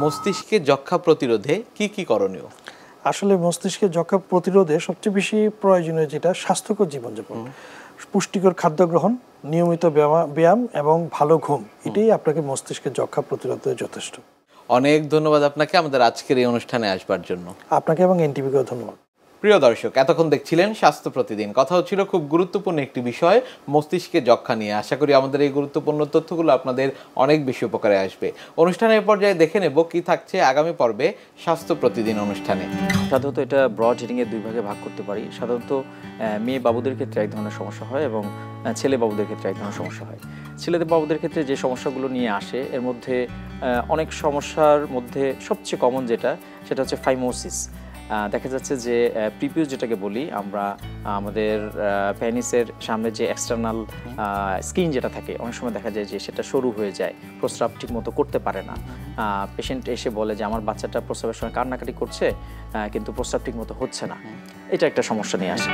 মস্তিষ্কে যক্ষ্মা প্রতিরোধে কি কি করণীয়? আসলে মস্তিষ্কে যক্ষ্মা প্রতিরোধে সবচেয়ে বেশি প্রয়োজনীয় যেটা স্বাস্থ্যকর জীবনযাপন, পুষ্টিকর খাদ্য গ্রহণ, নিয়মিত ব্যায়াম এবং ভালো ঘুম, এটাই আপনাকে মস্তিষ্কে যক্ষ্মা প্রতিরোধে যথেষ্ট। অনেক ধন্যবাদ আপনাকে আমাদের আজকের এই অনুষ্ঠানে আসবার জন্য। আপনাকে এবং এনটিভিকেও ধন্যবাদ। প্রিয় দর্শক, এতক্ষণ দেখছিলেন স্বাস্থ্য প্রতিদিন। কথা হচ্ছিল খুব গুরুত্বপূর্ণ একটি বিষয়, মস্তিষ্কে যক্ষ্মা নিয়ে। আশা করি আমাদের এই গুরুত্বপূর্ণ তথ্যগুলো আপনাদের অনেক বেশি উপকারে আসবে। অনুষ্ঠানের পর্যায়ে দেখে নেব কি থাকছে আগামী পর্বে স্বাস্থ্য প্রতিদিন অনুষ্ঠানে। সাধারণত এটা ব্রড হিটিংয়ের দুই ভাগে ভাগ করতে পারি। সাধারণত মেয়ে বাবুদের ক্ষেত্রে এক ধরনের সমস্যা হয় এবং ছেলে বাবুদের ক্ষেত্রে এক ধরনের সমস্যা হয়। ছেলেদের বাবুদের ক্ষেত্রে যে সমস্যাগুলো নিয়ে আসে এর মধ্যে অনেক সমস্যার মধ্যে সবচেয়ে কমন সেটা হচ্ছে ফাইমোসিস। দেখা যাচ্ছে যে প্রিপিউস যেটাকে বলি আমরা, আমাদের পেনিসের সামনে যে এক্সটার্নাল স্কিন যেটা থাকে, অনেক সময় দেখা যায় যে সেটা সরু হয়ে যায়, প্রস্রাব ঠিক মতো করতে পারে না। পেশেন্ট এসে বলে যে আমার বাচ্চাটা প্রস্রাবের সময় কান্নাকাটি করছে কিন্তু প্রস্রাব ঠিক মতো হচ্ছে না। এটা একটা সমস্যা নিয়ে আসে।